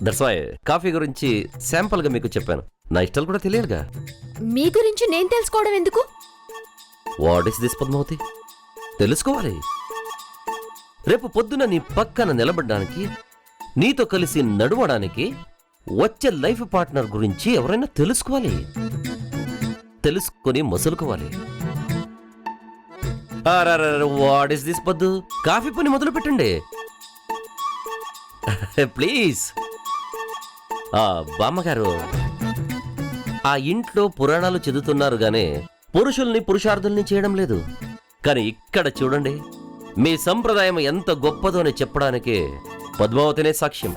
That's why coffee గురించి sample గా మీకు చెప్పాను. నా ఇష్టాలు కూడా తెలియాలిగా. మీ గురించి నేను తెలుసుకోవడం ఎందుకు? What is this Padmavathi? తెలుసుకోవాలి. రేపు పొద్దున నీ పక్కన నిలబడ్డానికి, నీతో కలిసి నడవడానికి వచ్చే లైఫ్ పార్ట్నర్ గురించి ఎవరైనా తెలుసుకోవాలి. తెలుసుకొని మసులుకోవాలి. వాట్ ఇస్ దిస్ పద్దు? కాఫీ పని మొదలు పెట్టండి ప్లీజ్. బామ్మగారు, ఆ ఇంట్లో పురాణాలు చదువుతున్నారు గానే పురుషుల్ని పురుషార్థుల్ని చేయడం లేదు. కానీ ఇక్కడ చూడండి, మీ సంప్రదాయం ఎంత గొప్పదో అని చెప్పడానికి పద్మావతినే సాక్ష్యం.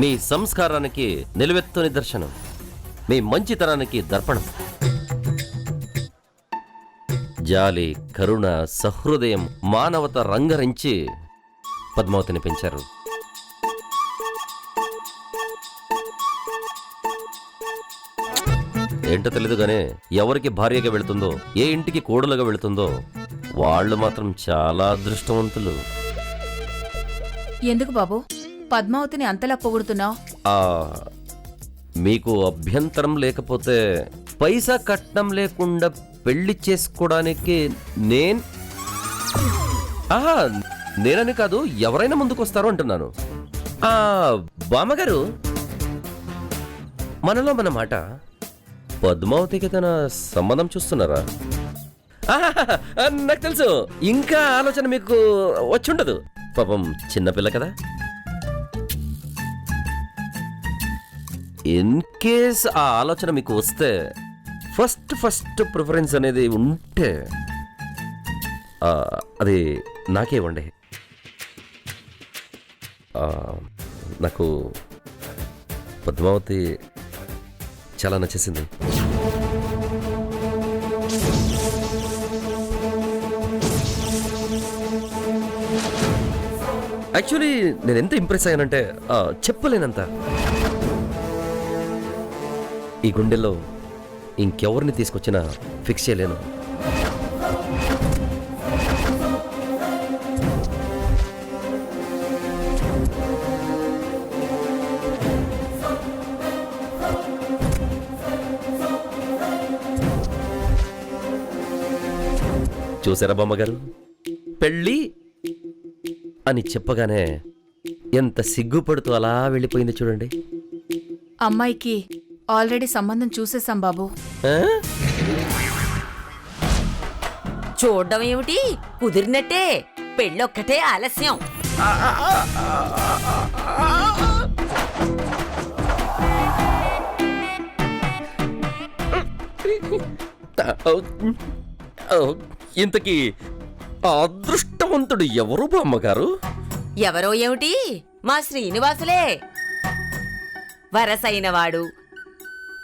మీ సంస్కారానికి నిలువెత్తు నిదర్శనం, మీ మంచితనానికి దర్పణం. జాలి, కరుణ, సహృదయం, మానవత రంగరించి పద్మావతిని పెంచారు. ఏంటో తెలీదు గానే ఎవరికి భార్యగా వెళుతుందో, ఏ ఇంటికి కోడలుగా వెళుతుందో వాళ్ళు మాత్రం చాలా అదృష్టవంతులు. ఎందుకు బాబు పద్మావతిని అంతలా పొగుడుతున్నావు? మీకు అభ్యంతరం లేకపోతే పైసా కట్నం లేకుండా పెళ్లి చేసుకోవడానికి నేనని కాదు, ఎవరైనా ముందుకొస్తారో అంటున్నాను. బామ్మగారు, మనలో మన మాట, పద్మావతికి తన సంబంధం చూస్తున్నారా? నాకు తెలుసు, ఇంకా ఆలోచన మీకు వచ్చుండదు. పాపం చిన్నపిల్ల కదా. ఇన్ కేస్ ఆ ఆలోచన మీకు వస్తే ఫస్ట్ ప్రిఫరెన్స్ అనేది ఉంటే అది నాకే ఇవ్వండి. నాకు పద్మావతి చాలా నచ్చేసింది. యాక్చువల్లీ నేను ఎంత ఇంప్రెస్ అయ్యానంటే చెప్పలేనంత. ఈ గుండెల్లో ఇంకెవరిని తీసుకొచ్చినా ఫిక్స్ చేయలేను. చూసారా బామ్మగారు, పెళ్ళి అని చెప్పగానే ఎంత సిగ్గుపడుతూ అలా వెళ్ళిపోయింది చూడండి. అమ్మాయికి ఆల్రెడీ సంబంధం చూసేసాం బాబు. చూడడం ఏమిటి, కుదిరినట్టే. పెళ్ళొక్కటే ఆలస్యం. ఇంతకీ అదృష్టవంతుడు ఎవరు బామ్మగారు? ఎవరో ఏమిటి, మా శ్రీనివాసులే. వరసైనవాడు,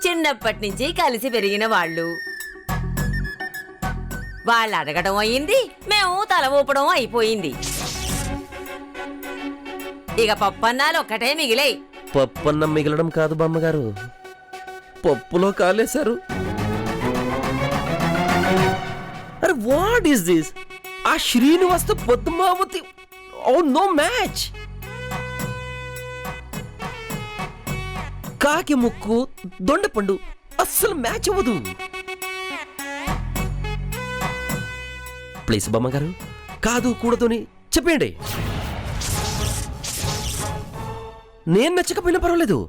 చిన్నప్పటి నుంచి కలిసి పెరిగిన వాళ్ళు. వాళ్ళు అడగడం అయింది, మేము తల ఊపడం అయిపోయింది. ఇక పప్పన్నాలు ఒక్కటే మిగిలాయి. పప్పన్నం మిగలడం కాదు బామ్మగారు, పప్పులో కాలేశారు. అరే వాట్ ఈస్ దిస్? ఆ Srinivas Padmavati, oh no match. కాకి ముక్కు దొండపండు అస్సలు మ్యాచ్ అవ్వదు. ప్లీజ్ బామ్మగారు, కాదు కూడదు అని చెప్పండి. నేను నచ్చకపోయినా పర్వాలేదు,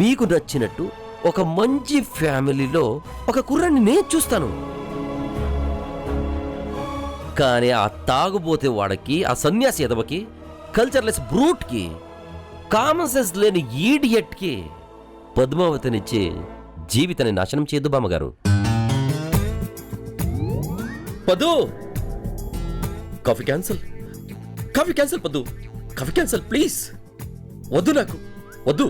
మీకు నచ్చినట్టు ఒక మంచి ఫ్యామిలీలో ఒక కుర్రాన్ని నేను చూస్తాను. కానీ ఆ తాగుబోతే వాడికి, ఆ సన్యాసి ఎదవకి, కల్చర్లెస్ బ్రూట్కి, కామన్ సెన్స్ లేని ఈడియట్కి పద్మావతినిచ్చి జీవితాన్ని నాశనం చేయొద్దు బామ్మగారు. పద్దు, కాఫీ క్యాన్సల్, కాఫీ క్యాన్సల్ పద్దు, కాఫీ క్యాన్సల్ ప్లీజ్. వద్దు, నాకు వద్దు.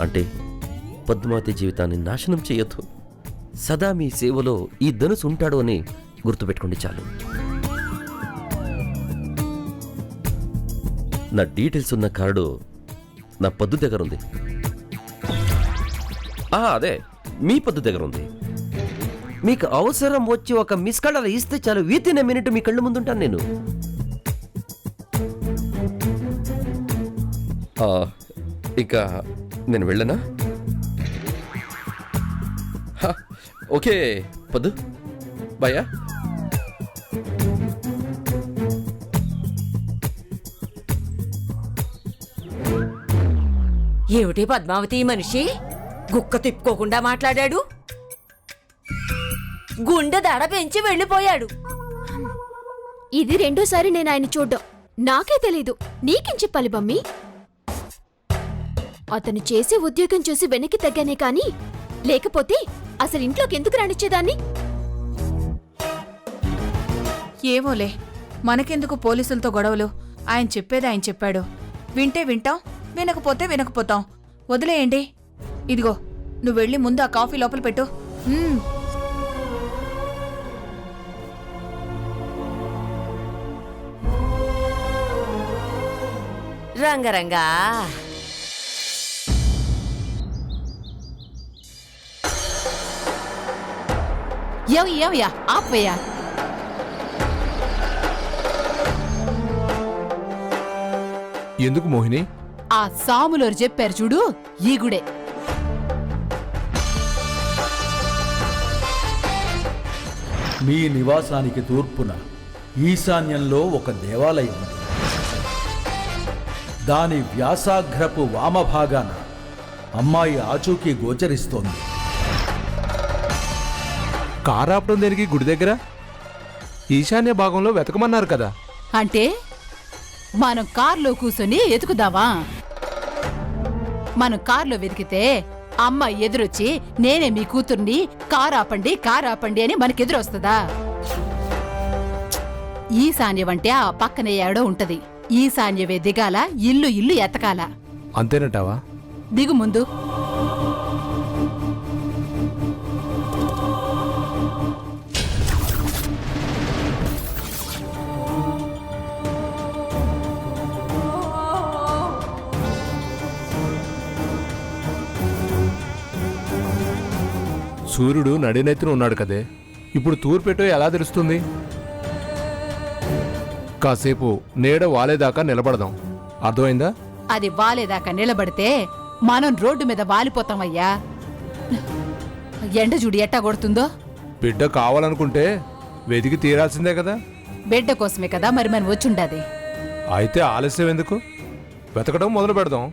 అంటే పద్మావతి జీవితాన్ని నాశనం చేయొద్దు. సదా మీ సేవలో ఈ ధనుసు ఉంటాడు అని గుర్తుపెట్టుకోండి చాలు. నా డీటెయిల్స్ ఉన్న కార్డు నా పద్దు దగ్గర ఉంది. అదే మీ పొద్దు దగ్గర ఉంది. మీకు అవసరం వచ్చి ఒక మిస్ కాల్ అలా ఇస్తే చాలు, వితిన్ ఏ మినిట్ మీ కళ్ళు ముందుంటాను నేను. ఇక నేను వెళ్ళనా? ఓకే పొద్దు, బాయా. ఏమిటి పద్మావతి మనిషి గుక్క తిప్పుకోకుండా మాట్లాడాడు? గుండె దడ పెంచి వెళ్ళిపోయాడు. ఇది రెండోసారి నేను ఆయన చూడ్డం. నాకే తెలీదు, నీకేం చెప్పాలి బమ్మి? అతను చేసే ఉద్యోగం చూసి వెనక్కి తగ్గానే కాని, లేకపోతే అసలు ఇంట్లోకి ఎందుకు రానిచ్చేదాన్ని? ఏమోలే, మనకెందుకు పోలీసులతో గొడవలు? ఆయన చెప్పేది ఆయన చెప్పాడు. వింటే వింటాం, వినకపోతే వినకపోతాం. వదిలేయండి. ఇదిగో, నువ్వు వెళ్ళి ముందు ఆ కాఫీ లోపల పెట్టు. రంగరంగా ఏమయ్యా ఆపయ్యా. ఎందుకు మోహిని? ఆ సాములోరు చెప్పారు చూడు, ఈ గుడే. మీ నివాసానికి తూర్పున ఈశాన్యంలో ఒక దేవాలయం ఉంది. దాని వ్యాసాగ్రపు వామభాగాన అమ్మాయి ఆచూకీ గోచరిస్తోంది. కారాపడం దేనికి గుడి దగ్గర? ఈశాన్య భాగంలో వెతకమన్నారు కదా. అంటే మనం కార్లో కూర్చొని ఎతుకుదావా? మనం కార్లో వెతికితే అమ్మాయి ఎదురొచ్చి నేనే మీ కూతుర్ని కారాపండి అని మనకెదురొస్తుందా? ఈశాన్యం అంటే ఆ పక్కనే ఏడో ఉంటది. ఈశాన్యవే దిగాల, ఇల్లు ఎతకాల. అంతేనంటావా? దిగు ముందు. సూర్యుడు నడినెత్తిన ఉన్నాడు కదే, ఇప్పుడు తూర్పెట్టో ఎలా తెలుస్తుంది? కాసేపు నీడ వాలేదాకా నిలబడదాం, అర్థమైందా? అది వాలేదాకా నిలబడితే మనం రోడ్డు మీద వాలిపోతామయ్యా. ఎండ చూడు ఎట్టా కొడుతుందో. బిడ్డ కావాలనుకుంటే వెతికి తీరాల్సిందే కదా. బిడ్డ కోసమే కదా మరి మనం వచ్చుండది. అయితే ఆలస్యం ఎందుకు? వెతకడం మొదలు పెడదాం.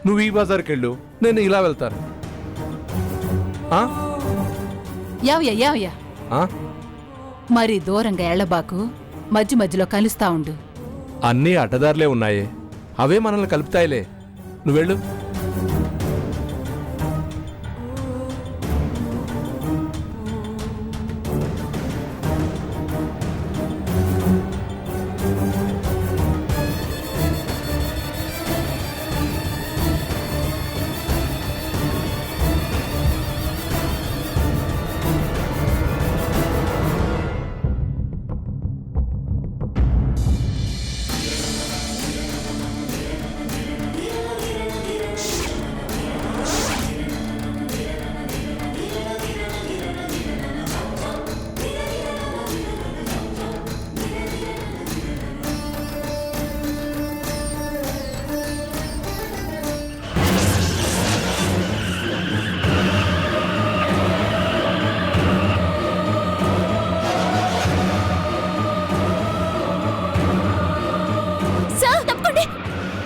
నువ్వు ఈ బజార్కి వెళ్ళు, నేను ఇలా వెళ్తాను. ఆ? యావయ్యా ఆ? మరి దూరంగా ఎళ్ళబాకు, మధ్యలో కలుస్తా ఉండు. అన్నీ అడ్డదారులే ఉన్నాయే, అవే మనల్ని కలుపుతాయిలే. నువ్వెళ్ళు.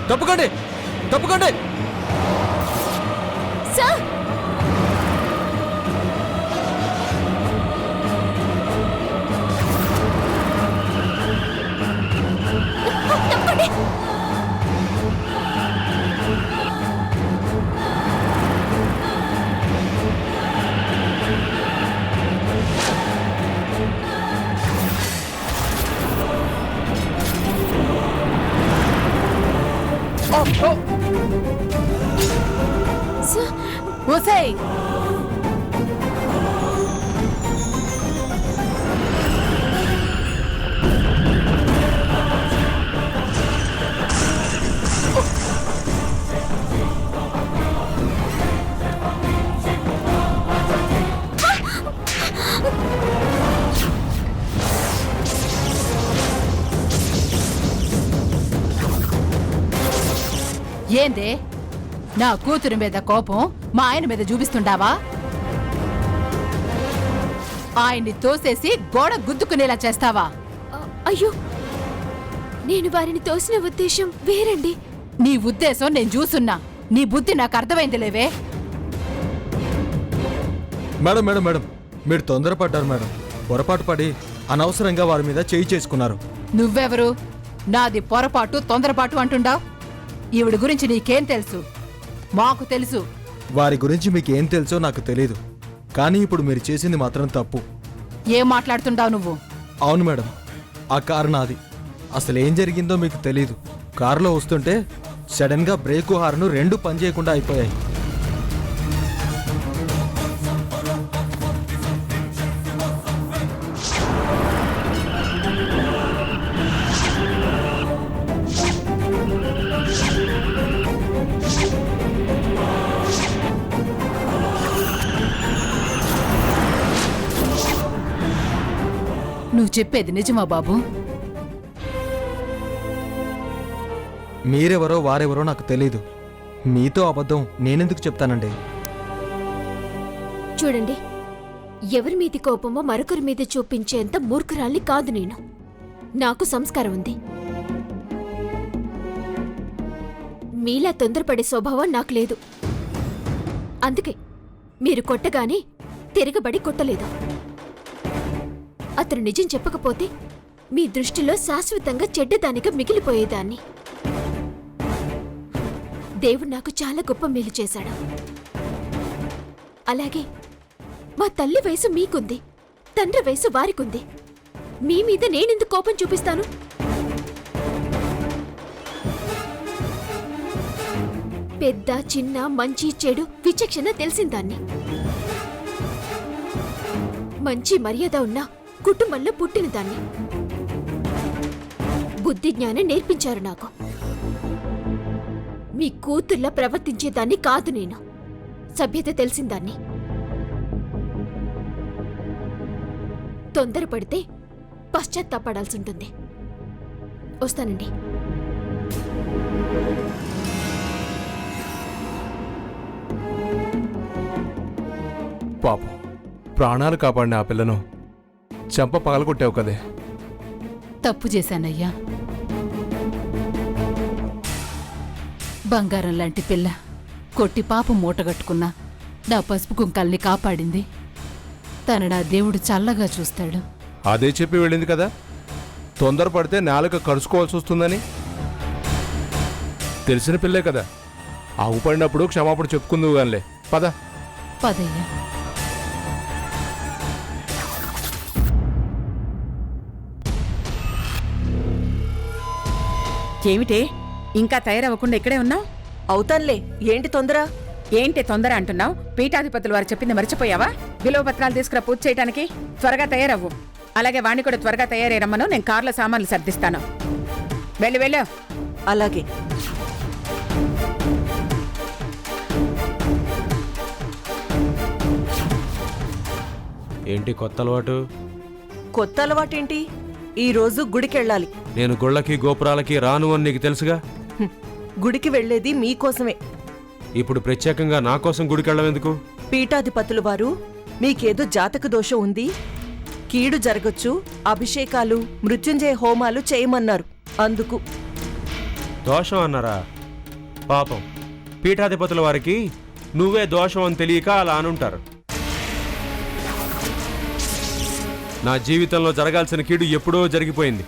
తప్పుకోండి, తప్పుకోండి. సార్, తప్పండి. ఏందే నా కూతురి మీద కోపం మా ఆయన మీద చూపిస్తుండావా? ఆయన్ని తోసేసి గోడ గుద్దుకునేలా చేస్తావా? అయ్యో, నేను వారిని తోసిన ఉద్దేశం వేరండి. నీ ఉద్దేశం నేను చూసున్నా, నీ బుద్ధి నాకు అర్థమైంది లేవే. మేడం మేడం మేడం మీరు తొందరపడ్డారు మేడం. పొరపాటు పడి అనవసరంగా వారి మీద చేయి చేసుకున్నారు. నువ్వెవరు నాది పొరపాటు తొందరపాటు అంటుండావు? ఈవిడ గురించి నీకేం తెలుసు? మాకు తెలుసు. వారి గురించి మీకేం తెలుసో నాకు తెలీదు, కానీ ఇప్పుడు మీరు చేసింది మాత్రం తప్పు. ఏం మాట్లాడుతుండావు నువ్వు? అవును మేడం, ఆ కారు నాది. అసలు ఏం జరిగిందో మీకు తెలీదు. కారులో వస్తుంటే సడన్గా బ్రేకు హార్ను రెండు పనిచేయకుండా అయిపోయాయి. నువ్వు చెప్పేది నిజమా బాబు? మీరెవరో వారెవరో నాకు తెలీదు. మీతో అబద్ధం నేనెందుకు చెప్తానండి? చూడండి, ఎవరి మీది కోపమో మరొకరి మీద చూపించేంత మూర్ఖురాల్ని కాదు నేను. నాకు సంస్కారం ఉంది. మీలా తొందరపడే స్వభావం నాకు లేదు. అందుకే మీరు కొట్టగానే తిరగబడి కొట్టలేదు. అతను నిజం చెప్పకపోతే మీ దృష్టిలో శాశ్వతంగా చెడ్డదానిగా మిగిలిపోయేదాన్ని. దేవుడు నాకు చాలా గొప్ప మేలు చేశాడు. అలాగే మా తల్లి వయసు మీకుంది, తండ్రి వయసు వారికుంది. మీ మీద నేనెందుకు కోపం చూపిస్తాను? పెద్ద చిన్న మంచి చెడు విచక్షణ తెలిసిందాన్ని. మంచి మర్యాద ఉన్న కుటుంబంలో పుట్టిన దాన్ని. బుద్ధి జ్ఞానం నేర్పించారు నాకు. మీ కూతుర్లా ప్రవర్తించేదాన్ని కాదు నేను. సభ్యత తెలిసిందాన్ని. తొందరపడితే పశ్చాత్తాపడాల్సి ఉంటుంది. వస్తానండి. పాపం, ప్రాణాలు కాపాడిన ఆ పిల్లను చెంప పగలగొట్టావు కదే. తప్పు చేశానయ్యా. బంగారం లాంటి పిల్ల కొట్టి పాపం మూటగట్టుకున్నా నా పసుపు కుంకాల్ని కాపాడింది. తన నా దేవుడు చల్లగా చూస్తాడు. అదే చెప్పి వెళ్ళింది కదా, తొందరపడితే నాలుక కరుచుకోవాల్సి వస్తుందని. తెలిసిన పిల్లే కదా, ఆగుపడినప్పుడు క్షమాపణ చెప్పుకుందువు గానిలే. పద. పదయ్యా. ఏమిటే ఇంకా తయారవ్వకుండా ఇక్కడే ఉన్నావు? అవుతాన్లే, ఏంటి తొందర? ఏంటి తొందర అంటున్నావు? పీఠాధిపతులు వారు చెప్పింది మర్చిపోయావా? విలువ పత్రాలు తీసుకురా పూజ చేయడానికి. త్వరగా తయారవ్వు. అలాగే వాణ్ణి కూడా త్వరగా తయారయ్యరమ్మను. నేను కార్లో సామాన్లు సర్దిస్తాను. వెళ్ళు. అలాగే. ఏంటి కొత్త అలవాటు? కొత్త అలవాటేంటి? ఈరోజు గుడికెళ్ళాలి. నేను గుళ్ళకి గోపురాలకి రాను అని నీకు తెలుసుగా. గుడికి వెళ్లేది మీకోసమే. ఇప్పుడు ప్రత్యేకంగా నా కోసం గుడికెళ్ళడం ఎందుకు? పీఠాధిపతులు వారు మీకేదో జాతక దోషం ఉంది, కీడు జరగచ్చు, అభిషేకాలు మృత్యుంజయ హోమాలు చేయమన్నారు. అందుకు. దోషం అన్నారా? పాపం, పీఠాధిపతుల వారికి నువ్వే దోషం అని తెలియక అలా అనుంటారు. నా జీవితంలో జరగాల్సిన కీడు ఎప్పుడో జరిగిపోయింది.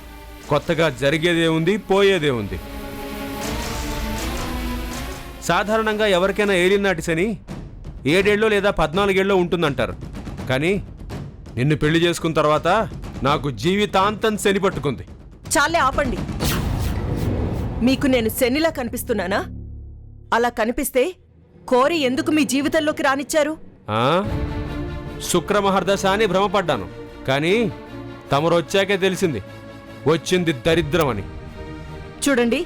కొత్తగా జరిగేదే ఉంది, పోయేదే ఉంది. సాధారణంగా ఎవరికైనా ఏలినాటి శని 7 ఏళ్ళో లేదా 14 ఏళ్ళో ఉంటుందంటారు. కానీ నిన్ను పెళ్లి చేసుకున్న తర్వాత నాకు జీవితాంతం శని పట్టుకుంది. చాలే, ఆపండి. మీకు నేను శనిలా కనిపిస్తున్నానా? అలా కనిపిస్తే కోరి ఎందుకు మీ జీవితంలోకి రానిచ్చారు? శుక్రమహర్దశ అని భ్రమపడ్డాను, కానీ తమరు వచ్చాకే తెలిసింది వచ్చింది దరిద్రం అని. చూడండి,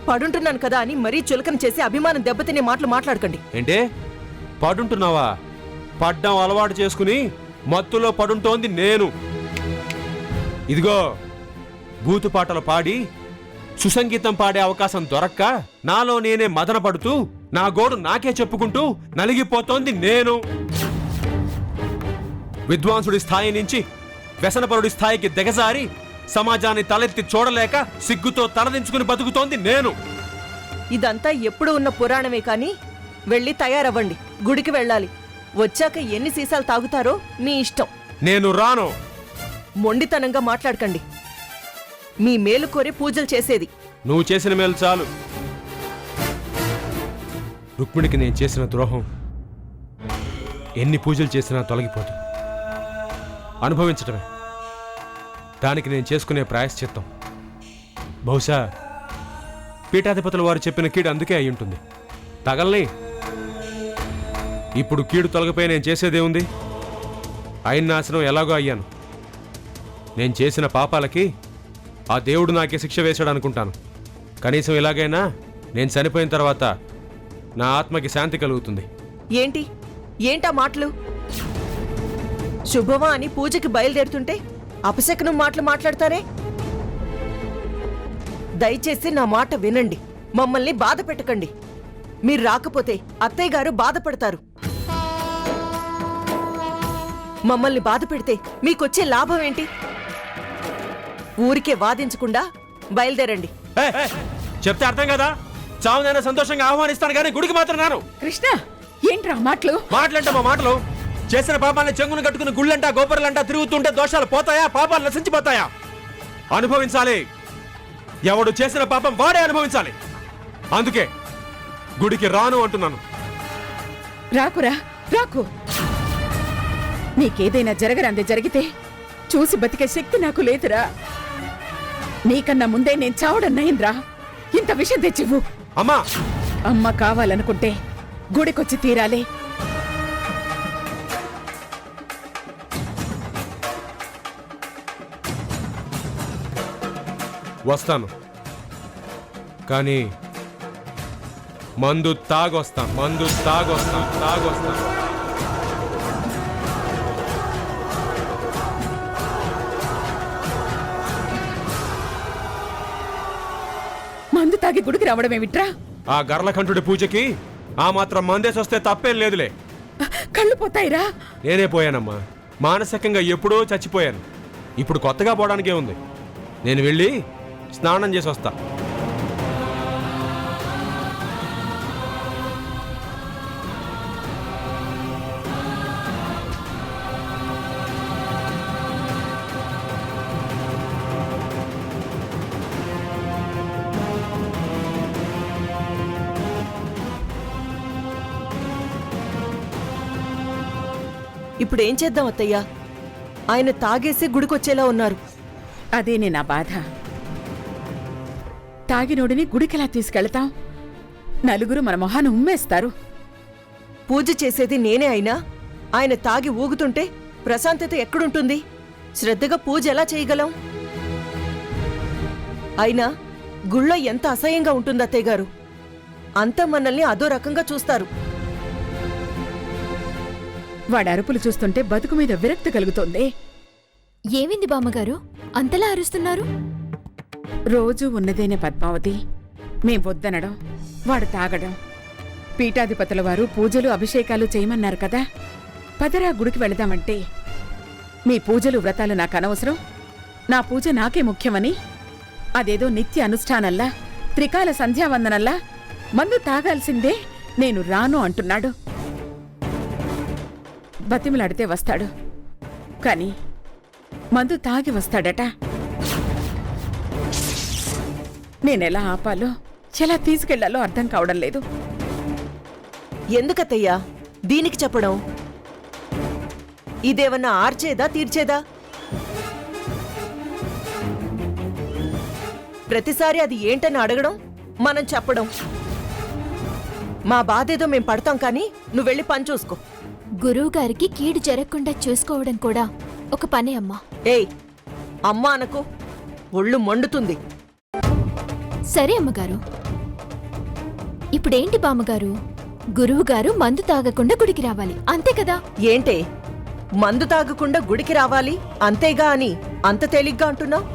పడుంటున్నాను కదా అని మరీ చులకన చేసి అభిమానం దెబ్బతినే మాటలు మాట్లాడకండి. ఏంటే పడుంటున్నావా? పడ్డం అలవాటు చేసుకుని మత్తులో పడుంటోంది నేను. ఇదిగో బూతు పాటలు పాడి సుసంగీతం పాడే అవకాశం దొరక్క నాలో నేనే మదన పడుతూ నా గోడు నాకే చెప్పుకుంటూ నలిగిపోతోంది నేను. విద్వాంసుడి స్థాయి నుంచి వ్యసనపరుడి స్థాయికి దిగజారి సమాజాన్ని తలెత్తి చూడలేక సిగ్గుతో తలదించుకుని బతుకుతోంది నేను. ఇదంతా ఎప్పుడు ఉన్న పురాణమే కాని వెళ్ళి తయారవ్వండి. గుడికి వెళ్ళాలి. వచ్చాక ఎన్ని సీసాలు తాగుతారో మీ ఇష్టం. నేను రాను. మొండితనంగా మాట్లాడకండి. మీ మేలు కోరి పూజలు చేసేది. నువ్వు చేసిన మేలు చాలు. రుక్మిణికి నేను చేసిన ద్రోహం ఎన్ని పూజలు చేసినా తొలగిపోదు. అనుభవించటమే దానికి నేను చేసుకునే ప్రాయశ్చిత్తం. బహుశా పీఠాధిపతుల వారు చెప్పిన కీడు అందుకే అయి ఉంటుంది. తగల్ని. ఇప్పుడు కీడు తొలగిపోయి నేను చేసేదేముంది? అయిన నాశనం ఎలాగో అయ్యాను. నేను చేసిన పాపాలకి ఆ దేవుడు నాకే శిక్ష వేశాడు అనుకుంటాను. కనీసం ఇలాగైనా నేను చనిపోయిన తర్వాత నా ఆత్మకి శాంతి కలుగుతుంది. ఏంటా మాటలు? శుభమా అని పూజకి బయలుదేరుతుంటే అపశకనం మాటలు మాట్లాడతారే? దయచేసి నా మాట వినండి. మమ్మల్ని బాధ పెట్టకండి. మీరు రాకపోతే అత్తయ్య గారు బాధపడతారు. మమ్మల్ని బాధ పెడితే మీకొచ్చే లాభం ఏంటి? ఊరికే వాదించకుండా బయలుదేరండి. చెప్తే అర్థం కదా? చావునైనా సంతోషంగా ఆహ్వానిస్తాను కానీ గుడికి మాత్రం రాను. కృష్ణ, ఏంట్రా మాటలు? మాటలంటే మా మాటలు. చేసిన పాపాలని చెంగును కట్టుకుని గుళ్ళంటా గోపురాలంటా తిరుగుతుంటే దోషాలు పోతాయా? పాపాలు నశించిపోతాయా? అనుభవించాలి. ఎవడు చేసిన పాపం వాడే అనుభవించాలి. అందుకే గుడికి రాను అంటున్నాను. రాకురా, రాకు. నీకేదైనా జరగరందే జరిగితే చూసి బతికే శక్తి నాకు లేదురా. నీకన్నా ముందే నేను చావడం నయ్యింద్రా. ఇంత విషయం తెచ్చివ్వు. అమ్మా, అమ్మ కావాలనుకుంటే గుడికొచ్చి తీరాలి. వస్తాను కానీ మందు తాగొస్తాను. మందు తాగి గుడికి రావడమేమిట్రా? ఆ గర్లకంఠుడి పూజకి ఆ మాత్రం మందేసొస్తే తప్పేం లేదులే. కళ్ళు పోతాయిరా. నేనే పోయానమ్మా. మానసికంగా ఎప్పుడో చచ్చిపోయాను. ఇప్పుడు కొత్తగా పోవడానికే ఉంది. నేను వెళ్ళి స్నానం చేసి వస్తా. ఇప్పుడేం చేద్దాం అత్తయ్యా? ఆయన తాగేసి గుడికొచ్చేలా ఉన్నారు. అదేనే నా బాధ. తాగినోడిని గుడికెలా తీసుకెళ్తాం? నలుగురు మన మొహాన్ని ఉమ్మేస్తారు. పూజ చేసేది నేనే అయినా ఆయన తాగి ఊగుతుంటే ప్రశాంతత ఎక్కడుంటుంది? శ్రద్ధగా పూజ ఎలా చేయగలం? అయినా గుళ్ళో ఎంత అసహ్యంగా ఉంటుంది అత్తయ్య గారు. అంతా మనల్ని అదో రకంగా చూస్తారు. వాడి అరుపులు చూస్తుంటే బతుకు మీద విరక్తి కలుగుతోంది. ఏమింది బామ్మగారు అంతలా అరుస్తున్నారు? రోజూ ఉన్నదేనే పద్మావతి. మేం వద్దనడం, వాడు తాగడం. పీఠాధిపతుల వారు పూజలు అభిషేకాలు చేయమన్నారు కదా. పదరా గుడికి వెళదామంటే మీ పూజలు వ్రతాలు నాకు అనవసరం, నా పూజ నాకే ముఖ్యమని అదేదో నిత్య అనుష్ఠానల్లా త్రికాల సంధ్యావందనల్లా మందు తాగాల్సిందే నేను రాను అంటున్నాడు. బతిమలాడితే వస్తాడు కాని మందు తాగి వస్తాడట. నేనెలా ఆపాలో ఎలా తీసుకెళ్లాలో అర్థం కావడం లేదు. ఎందుకత్తయ్యా దీనికి చెప్పడం? ఇదేమన్నా ఆర్చేదా తీర్చేదా? ప్రతిసారి అది ఏంటని అడగడం, మనం చెప్పడం. మా బాధేదో మేం పడతాం కానీ నువ్వెళ్ళి పని చూసుకో. గురువుగారికి కీడు జరగకుండా చూసుకోవడం కూడా ఒక పనే అమ్మా. ఏయ్ అమ్మా అనకు, ఒళ్ళు మండుతుంది. సరే అమ్మగారు. ఇప్పుడేంటి బామ్మగారు? గురువుగారు మందు తాగకుండా గుడికి రావాలి అంతే కదా? ఏంటే మందు తాగకుండా గుడికి రావాలి అంతేగా అని అంత తేలిగ్గా అంటున్నావు?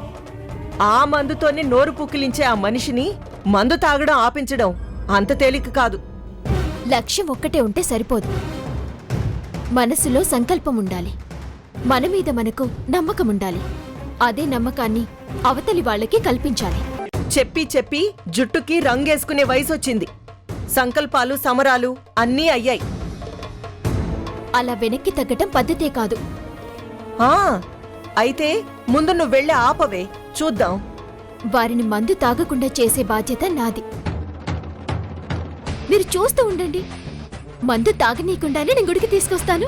ఆ మందుతోనే నోరు పుక్కిలించే ఆ మనిషిని మందు తాగడం ఆపించడం అంత తేలిక కాదు. లక్ష్యం ఒక్కటే ఉంటే సరిపోదు. మనసులో సంకల్పం ఉండాలి. మన మీద మనకు నమ్మకం ఉండాలి. అదే నమ్మకాన్ని అవతలి వాళ్ళకి కల్పించాలి. చెప్పి చెప్పి జుట్టుకి రంగేసుకునే వయసొచ్చింది. సంకల్పాలు సమరాలు అన్నీ అయ్యాయి. అలా వెనక్కి తగ్గటం పద్ధతే కాదు. ఆ అయితే ముందు నువ్వు వెళ్ళి ఆపవే, చూద్దాం. వారిని మందు తాగకుండా చేసే బాధ్యత నాది. మీరు చూస్తూ ఉండండి. మందు తాగనీయకుండానే నేను గుడికి తీసుకొస్తాను.